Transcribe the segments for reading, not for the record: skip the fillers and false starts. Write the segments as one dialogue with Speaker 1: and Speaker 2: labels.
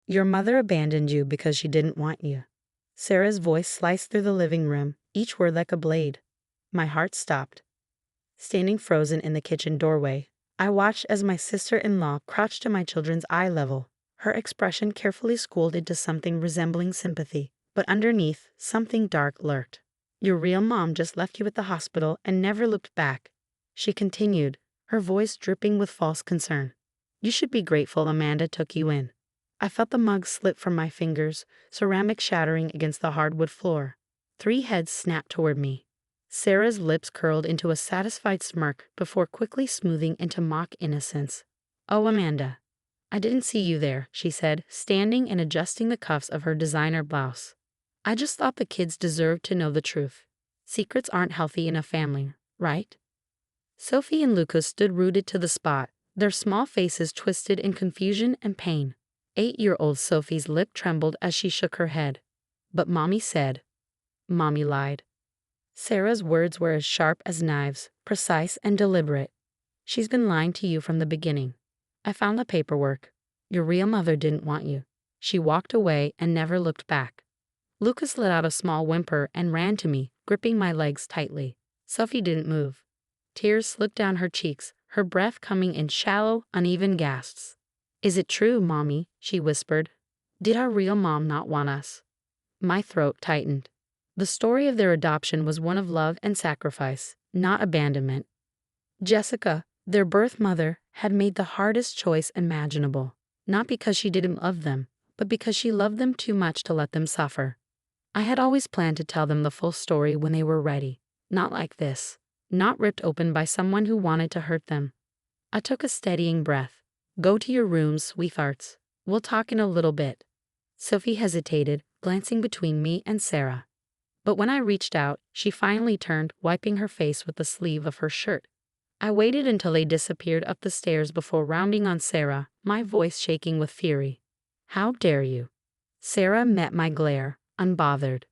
Speaker 1: Your mother abandoned you because she didn't want you. Sarah's voice sliced through the living room, each word like a blade. My heart stopped. Standing frozen in the kitchen doorway, I watched as my sister-in-law crouched to my children's eye level, her expression carefully schooled into something resembling sympathy, but underneath, something dark lurked. Your real mom just left you at the hospital and never looked back. She continued, her voice dripping with false concern. You should be grateful Amanda took you in. I felt the mug slip from my fingers, ceramic shattering against the hardwood floor. 3 heads snapped toward me. Sarah's lips curled into a satisfied smirk before quickly smoothing into mock innocence. Oh, Amanda. I didn't see you there, she said, standing and adjusting the cuffs of her designer blouse. I just thought the kids deserved to know the truth. Secrets aren't healthy in a family, right? Sophie and Lucas stood rooted to the spot, their small faces twisted in confusion and pain. 8-year-old Sophie's lip trembled as she shook her head. But Mommy said. Mommy lied. Sarah's words were as sharp as knives, precise and deliberate. She's been lying to you from the beginning. I found the paperwork. Your real mother didn't want you. She walked away and never looked back. Lucas let out a small whimper and ran to me, gripping my legs tightly. Sophie didn't move. Tears slipped down her cheeks, her breath coming in shallow, uneven gasps. Is it true, Mommy? She whispered. Did our real mom not want us? My throat tightened. The story of their adoption was one of love and sacrifice, not abandonment. Jessica, their birth mother, had made the hardest choice imaginable, not because she didn't love them, but because she loved them too much to let them suffer. I had always planned to tell them the full story when they were ready, not like this, not ripped open by someone who wanted to hurt them. I took a steadying breath. Go to your rooms, sweethearts. We'll talk in a little bit. Sophie hesitated, glancing between me and Sarah. But when I reached out, she finally turned, wiping her face with the sleeve of her shirt. I waited until they disappeared up the stairs before rounding on Sarah, my voice shaking with fury. How dare you? Sarah met my glare, unbothered.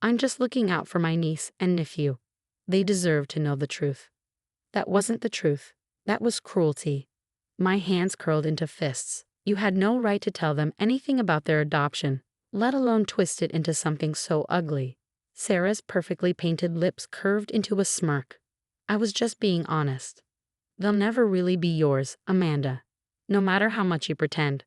Speaker 1: I'm just looking out for my niece and nephew. They deserve to know the truth. That wasn't the truth. That was cruelty. My hands curled into fists. You had no right to tell them anything about their adoption, let alone twist it into something so ugly. Sarah's perfectly painted lips curved into a smirk. I was just being honest. They'll never really be yours, Amanda. No matter how much you pretend.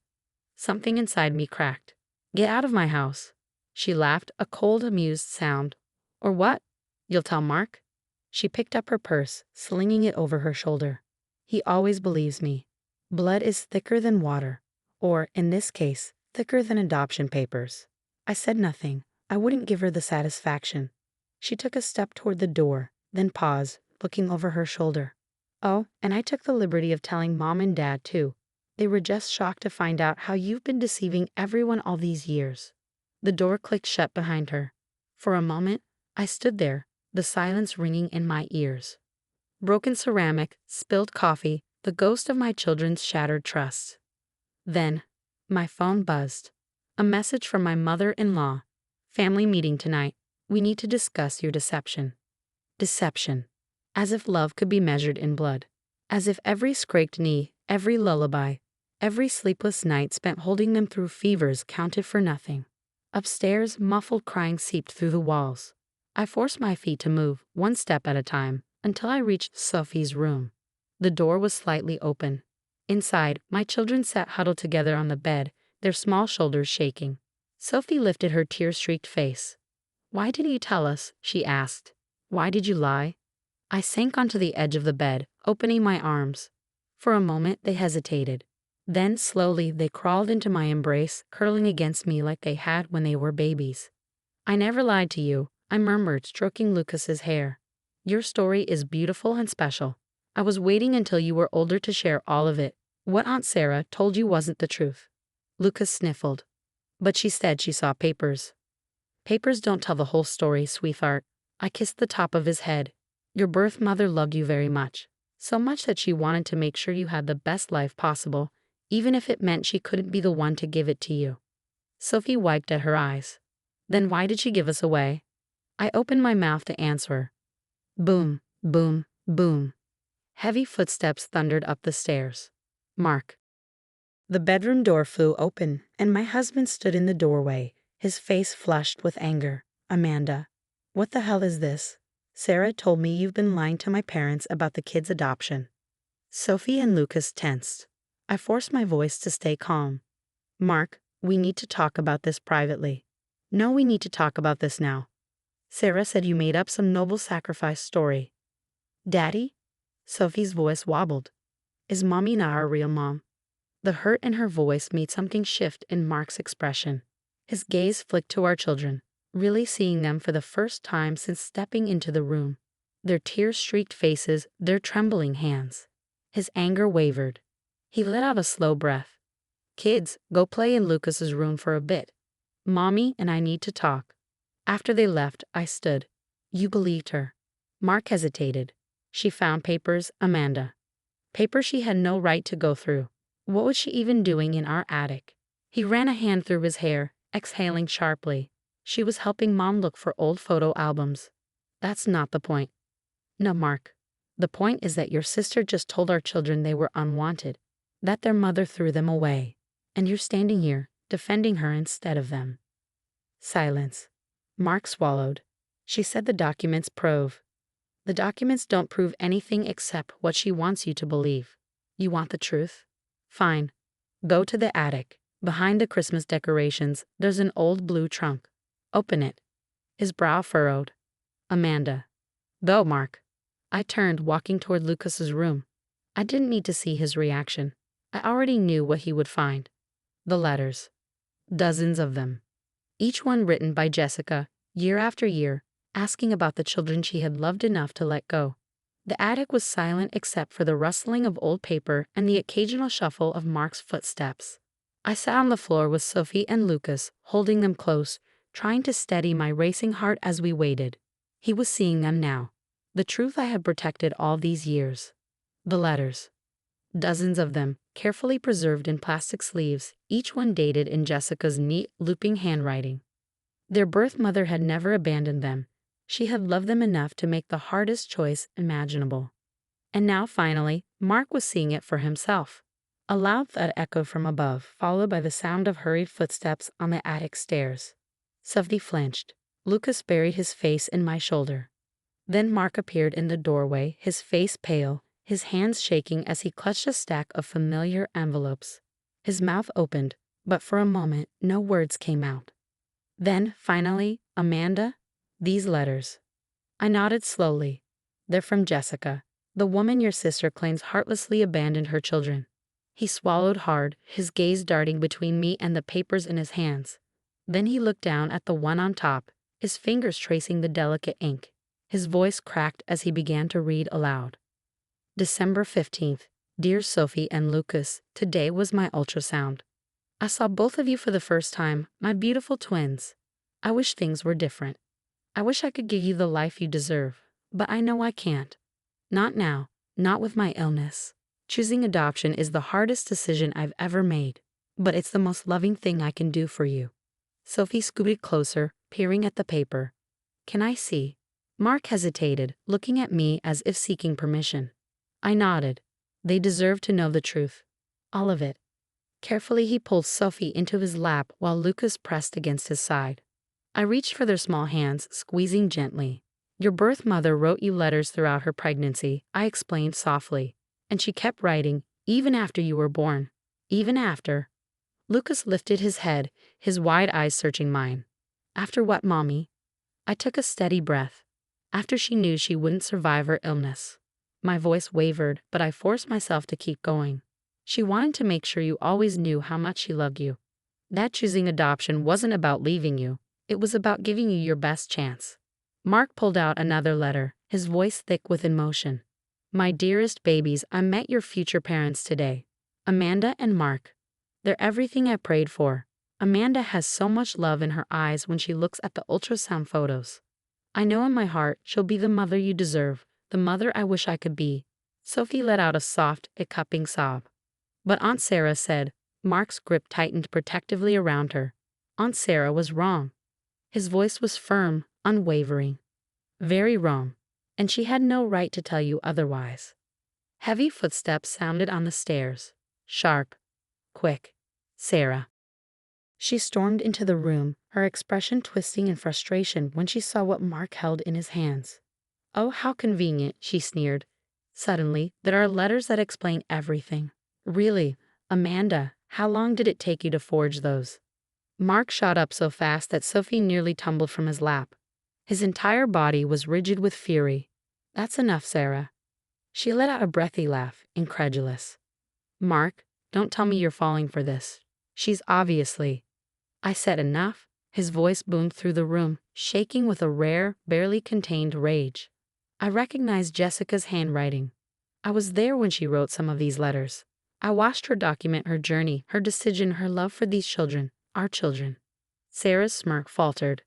Speaker 1: Something inside me cracked. Get out of my house. She laughed, a cold, amused sound. Or what? You'll tell Mark? She picked up her purse, slinging it over her shoulder. He always believes me. Blood is thicker than water. Or, in this case, thicker than adoption papers. I said nothing. I wouldn't give her the satisfaction. She took a step toward the door, then paused, looking over her shoulder. Oh, and I took the liberty of telling Mom and Dad, too. They were just shocked to find out how you've been deceiving everyone all these years. The door clicked shut behind her. For a moment, I stood there, the silence ringing in my ears. Broken ceramic, spilled coffee, the ghost of my children's shattered trust. Then, my phone buzzed. A message from my mother-in-law. Family meeting tonight. We need to discuss your deception. Deception. As if love could be measured in blood. As if every scraped knee, every lullaby, every sleepless night spent holding them through fevers counted for nothing. Upstairs, muffled crying seeped through the walls. I forced my feet to move, one step at a time, until I reached Sophie's room. The door was slightly open. Inside, my children sat huddled together on the bed, their small shoulders shaking. Sophie lifted her tear-streaked face. Why did you tell us? She asked. Why did you lie? I sank onto the edge of the bed, opening my arms. For a moment, they hesitated. Then, slowly, they crawled into my embrace, curling against me like they had when they were babies. I never lied to you, I murmured, stroking Lucas's hair. Your story is beautiful and special. I was waiting until you were older to share all of it. What Aunt Sarah told you wasn't the truth. Lucas sniffled. But she said she saw papers. Papers don't tell the whole story, sweetheart. I kissed the top of his head. Your birth mother loved you very much. So much that she wanted to make sure you had the best life possible, even if it meant she couldn't be the one to give it to you. Sophie wiped at her eyes. Then why did she give us away? I opened my mouth to answer. Boom, boom, boom. Heavy footsteps thundered up the stairs. Mark. The bedroom door flew open, and my husband stood in the doorway, his face flushed with anger. Amanda, what the hell is this? Sarah told me you've been lying to my parents about the kids' adoption. Sophie and Lucas tensed. I forced my voice to stay calm. Mark, we need to talk about this privately. No, we need to talk about this now. Sarah said you made up some noble sacrifice story. Daddy? Sophie's voice wobbled. Is Mommy not our real mom? The hurt in her voice made something shift in Mark's expression. His gaze flicked to our children, really seeing them for the first time since stepping into the room. Their tear-streaked faces, their trembling hands. His anger wavered. He let out a slow breath. Kids, go play in Lucas's room for a bit. Mommy and I need to talk. After they left, I stood. You believed her. Mark hesitated. She found papers, Amanda. Papers she had no right to go through. What was she even doing in our attic? He ran a hand through his hair, exhaling sharply. She was helping Mom look for old photo albums. That's not the point. No, Mark. The point is that your sister just told our children they were unwanted, that their mother threw them away, and you're standing here, defending her instead of them. Silence. Mark swallowed. She said the documents prove. The documents don't prove anything except what she wants you to believe. You want the truth? Fine. Go to the attic. Behind the Christmas decorations, there's an old blue trunk. Open it. His brow furrowed. Amanda. Go, Mark. I turned, walking toward Lucas's room. I didn't need to see his reaction. I already knew what he would find. The letters. Dozens of them. Each one written by Jessica, year after year, asking about the children she had loved enough to let go. The attic was silent except for the rustling of old paper and the occasional shuffle of Mark's footsteps. I sat on the floor with Sophie and Lucas, holding them close, trying to steady my racing heart as we waited. He was seeing them now. The truth I had protected all these years. The letters. Dozens of them, carefully preserved in plastic sleeves, each one dated in Jessica's neat, looping handwriting. Their birth mother had never abandoned them. She had loved them enough to make the hardest choice imaginable. And now, finally, Mark was seeing it for himself. A loud thud echoed from above, followed by the sound of hurried footsteps on the attic stairs. Sophie flinched. Lucas buried his face in my shoulder. Then Mark appeared in the doorway, his face pale, his hands shaking as he clutched a stack of familiar envelopes. His mouth opened, but for a moment no words came out. Then, finally, Amanda, these letters. I nodded slowly. They're from Jessica, the woman your sister claims heartlessly abandoned her children. He swallowed hard, his gaze darting between me and the papers in his hands. Then he looked down at the one on top, his fingers tracing the delicate ink. His voice cracked as he began to read aloud. December 15th. Dear Sophie and Lucas, today was my ultrasound. I saw both of you for the first time, my beautiful twins. I wish things were different. I wish I could give you the life you deserve, but I know I can't. Not now, not with my illness. Choosing adoption is the hardest decision I've ever made, but it's the most loving thing I can do for you. Sophie scooted closer, peering at the paper. Can I see? Mark hesitated, looking at me as if seeking permission. I nodded. They deserve to know the truth. All of it. Carefully he pulled Sophie into his lap while Lucas pressed against his side. I reached for their small hands, squeezing gently. Your birth mother wrote you letters throughout her pregnancy, I explained softly. And she kept writing, even after you were born. Even after. Lucas lifted his head, his wide eyes searching mine. After what, Mommy? I took a steady breath. After she knew she wouldn't survive her illness. My voice wavered, but I forced myself to keep going. She wanted to make sure you always knew how much she loved you. That choosing adoption wasn't about leaving you. It was about giving you your best chance. Mark pulled out another letter, his voice thick with emotion. My dearest babies, I met your future parents today. Amanda and Mark. They're everything I prayed for. Amanda has so much love in her eyes when she looks at the ultrasound photos. I know in my heart she'll be the mother you deserve, the mother I wish I could be. Sophie let out a soft, hiccuping sob. But Aunt Sarah said. Mark's grip tightened protectively around her. Aunt Sarah was wrong. His voice was firm, unwavering. Very wrong. And she had no right to tell you otherwise. Heavy footsteps sounded on the stairs. Sharp. Quick, Sarah. She stormed into the room, her expression twisting in frustration when she saw what Mark held in his hands. Oh, how convenient, she sneered. Suddenly, there are letters that explain everything. Really, Amanda, how long did it take you to forge those? Mark shot up so fast that Sophie nearly tumbled from his lap. His entire body was rigid with fury. That's enough, Sarah. She let out a breathy laugh, incredulous. Mark, don't tell me you're falling for this. She's obviously. I said enough. His voice boomed through the room, shaking with a rare, barely contained rage. I recognized Jessica's handwriting. I was there when she wrote some of these letters. I watched her document her journey, her decision, her love for these children, our children. Sarah's smirk faltered.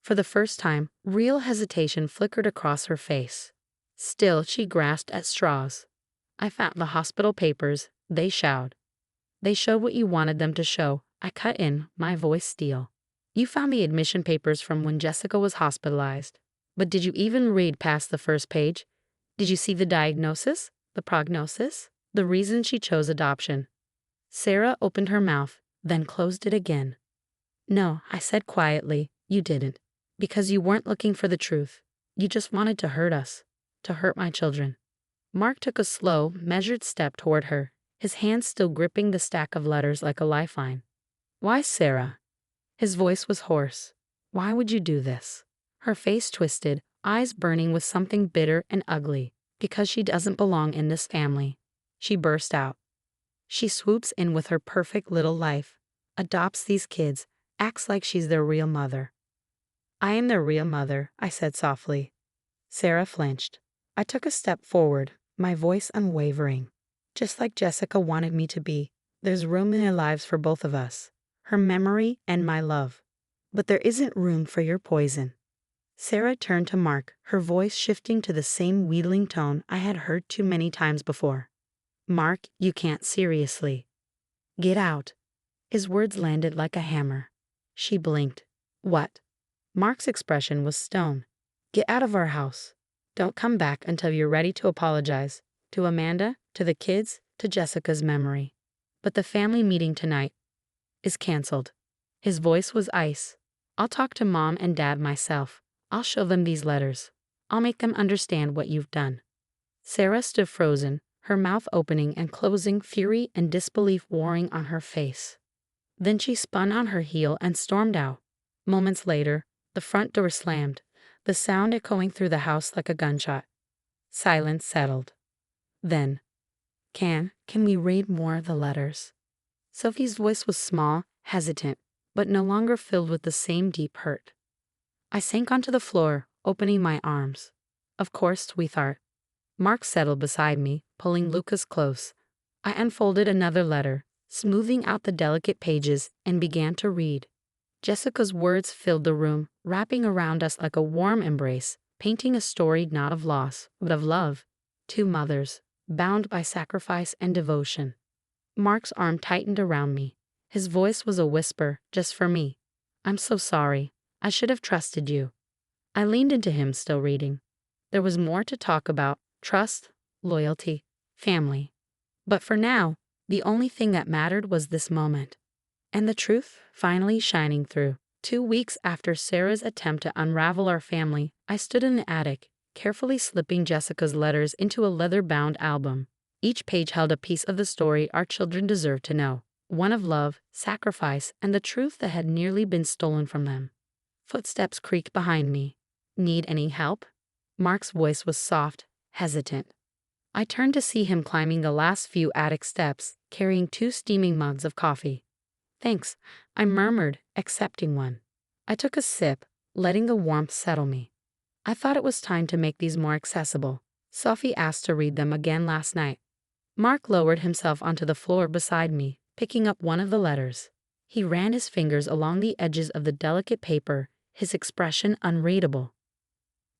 Speaker 1: For the first time, real hesitation flickered across her face. Still, she grasped at straws. I found the hospital papers, they showed. They showed what you wanted them to show. I cut in, my voice steel. You found the admission papers from when Jessica was hospitalized. But did you even read past the first page? Did you see the diagnosis, the prognosis, the reason she chose adoption? Sarah opened her mouth, then closed it again. No, I said quietly, you didn't. Because you weren't looking for the truth. You just wanted to hurt us. To hurt my children. Mark took a slow, measured step toward her, his hands still gripping the stack of letters like a lifeline. Why, Sarah? His voice was hoarse. Why would you do this? Her face twisted, eyes burning with something bitter and ugly. Because she doesn't belong in this family. She burst out. She swoops in with her perfect little life, adopts these kids, acts like she's their real mother. I am their real mother, I said softly. Sarah flinched. I took a step forward, my voice unwavering. Just like Jessica wanted me to be, there's room in their lives for both of us. Her memory and my love. But there isn't room for your poison. Sarah turned to Mark, her voice shifting to the same wheedling tone I had heard too many times before. Mark, you can't seriously. Get out. His words landed like a hammer. She blinked. What? Mark's expression was stone. Get out of our house. Don't come back until you're ready to apologize. To Amanda, to the kids, to Jessica's memory. But the family meeting tonight is canceled. His voice was ice. I'll talk to Mom and Dad myself. I'll show them these letters. I'll make them understand what you've done. Sarah stood frozen, her mouth opening and closing, fury and disbelief warring on her face. Then she spun on her heel and stormed out. Moments later, the front door slammed, the sound echoing through the house like a gunshot. Silence settled. Then, can we read more of the letters? Sophie's voice was small, hesitant, but no longer filled with the same deep hurt. I sank onto the floor, opening my arms. Of course, sweetheart. Mark settled beside me, pulling Lucas close. I unfolded another letter, smoothing out the delicate pages, and began to read. Jessica's words filled the room, wrapping around us like a warm embrace, painting a story not of loss, but of love. Two mothers, bound by sacrifice and devotion. Mark's arm tightened around me. His voice was a whisper, just for me. I'm so sorry. I should have trusted you. I leaned into him, still reading. There was more to talk about: trust, loyalty, family. But for now, the only thing that mattered was this moment. And the truth finally shining through. 2 weeks after Sarah's attempt to unravel our family, I stood in the attic, carefully slipping Jessica's letters into a leather-bound album. Each page held a piece of the story our children deserved to know. One of love, sacrifice, and the truth that had nearly been stolen from them. Footsteps creaked behind me. Need any help? Mark's voice was soft, hesitant. I turned to see him climbing the last few attic steps, carrying 2 steaming mugs of coffee. Thanks, I murmured, accepting one. I took a sip, letting the warmth settle me. I thought it was time to make these more accessible. Sophie asked to read them again last night. Mark lowered himself onto the floor beside me, picking up one of the letters. He ran his fingers along the edges of the delicate paper, his expression unreadable.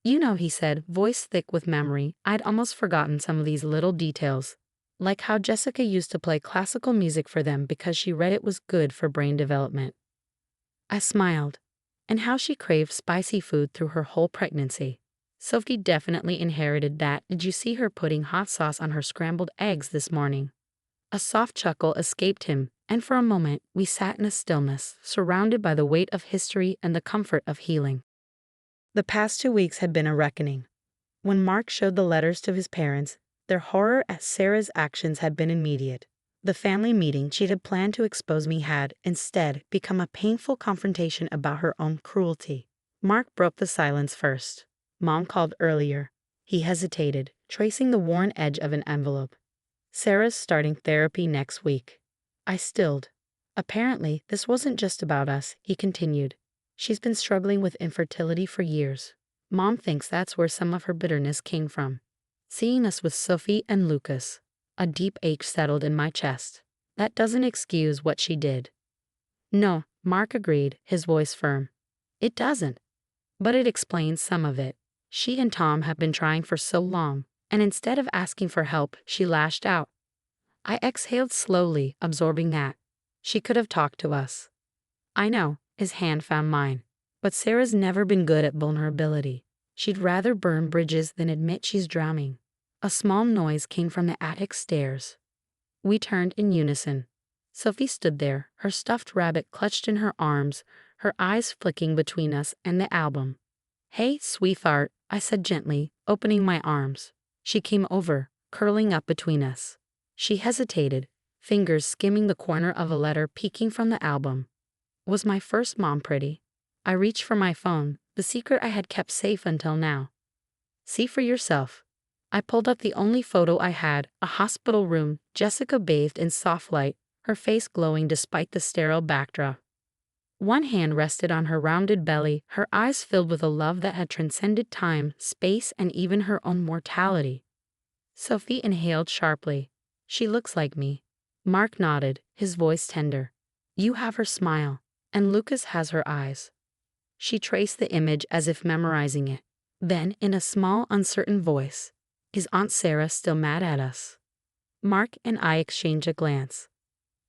Speaker 1: You know, he said, voice thick with memory, I'd almost forgotten some of these little details. Like how Jessica used to play classical music for them because she read it was good for brain development. I smiled. And how she craved spicy food through her whole pregnancy. Sophie definitely inherited that. Did you see her putting hot sauce on her scrambled eggs this morning? A soft chuckle escaped him, and for a moment we sat in a stillness, surrounded by the weight of history and the comfort of healing. The past 2 weeks had been a reckoning. When Mark showed the letters to his parents, their horror at Sarah's actions had been immediate. The family meeting she had planned to expose me had, instead, become a painful confrontation about her own cruelty. Mark broke the silence first. Mom called earlier. He hesitated, tracing the worn edge of an envelope. Sarah's starting therapy next week. I stilled. Apparently, this wasn't just about us, he continued. She's been struggling with infertility for years. Mom thinks that's where some of her bitterness came from. Seeing us with Sophie and Lucas, a deep ache settled in my chest. That doesn't excuse what she did. No, Mark agreed, his voice firm. It doesn't. But it explains some of it. She and Tom have been trying for so long, and instead of asking for help, she lashed out. I exhaled slowly, absorbing that. She could have talked to us. I know, his hand found mine. But Sarah's never been good at vulnerability. She'd rather burn bridges than admit she's drowning. A small noise came from the attic stairs. We turned in unison. Sophie stood there, her stuffed rabbit clutched in her arms, her eyes flicking between us and the album. Hey, sweetheart, I said gently, opening my arms. She came over, curling up between us. She hesitated, fingers skimming the corner of a letter peeking from the album. Was my first mom pretty? I reached for my phone, the secret I had kept safe until now. See for yourself. I pulled up the only photo I had, a hospital room, Jessica bathed in soft light, her face glowing despite the sterile backdrop. One hand rested on her rounded belly, her eyes filled with a love that had transcended time, space, and even her own mortality. Sophie inhaled sharply. She looks like me. Mark nodded, his voice tender. You have her smile, and Lucas has her eyes. She traced the image as if memorizing it. Then, in a small, uncertain voice, is Aunt Sarah still mad at us? Mark and I exchanged a glance.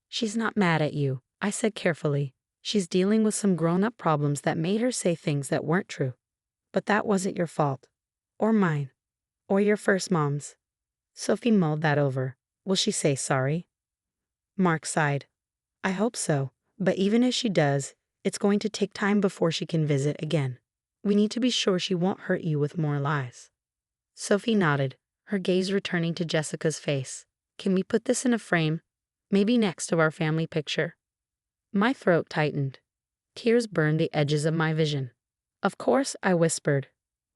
Speaker 1: She's not mad at you, I said carefully. She's dealing with some grown-up problems that made her say things that weren't true. But that wasn't your fault. Or mine. Or your first mom's. Sophie mulled that over. Will she say sorry? Mark sighed. I hope so, but even if she does, it's going to take time before she can visit again. We need to be sure she won't hurt you with more lies. Sophie nodded, her gaze returning to Jessica's face. Can we put this in a frame? Maybe next to our family picture? My throat tightened. Tears burned the edges of my vision. Of course, I whispered.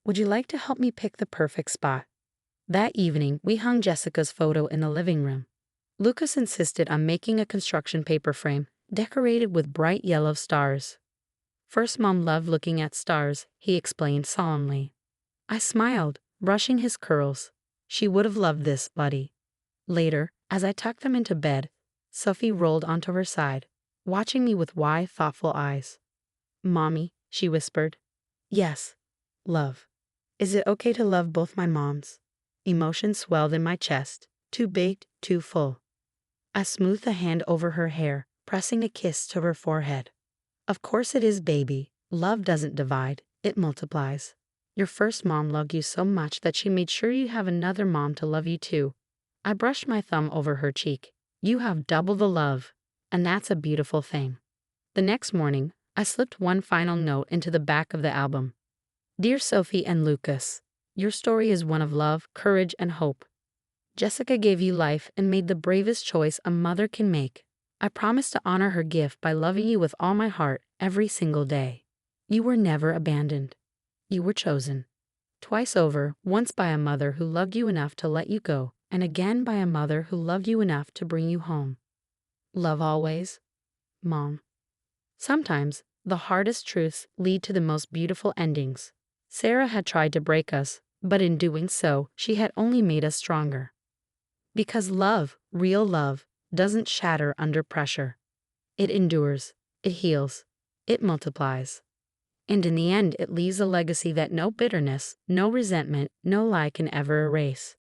Speaker 1: Would you like to help me pick the perfect spot? That evening, we hung Jessica's photo in the living room. Lucas insisted on making a construction paper frame, decorated with bright yellow stars. First Mom loved looking at stars, he explained solemnly. I smiled, brushing his curls. She would have loved this, buddy. Later, as I tucked them into bed, Sophie rolled onto her side, watching me with wide, thoughtful eyes. Mommy, she whispered. Yes, love. Is it okay to love both my moms? Emotion swelled in my chest, too big, too full. I smoothed a hand over her hair, pressing a kiss to her forehead. Of course it is, baby. Love doesn't divide, it multiplies. Your first mom loved you so much that she made sure you have another mom to love you too. I brushed my thumb over her cheek. You have double the love, and that's a beautiful thing. The next morning, I slipped one final note into the back of the album. Dear Sophie and Lucas, your story is one of love, courage, and hope. Jessica gave you life and made the bravest choice a mother can make. I promise to honor her gift by loving you with all my heart every single day. You were never abandoned. You were chosen. Twice over, once by a mother who loved you enough to let you go, and again by a mother who loved you enough to bring you home. Love always, Mom. Sometimes, the hardest truths lead to the most beautiful endings. Sarah had tried to break us, but in doing so, she had only made us stronger. Because love, real love, doesn't shatter under pressure. It endures, it heals, it multiplies. And in the end, it leaves a legacy that no bitterness, no resentment, no lie can ever erase.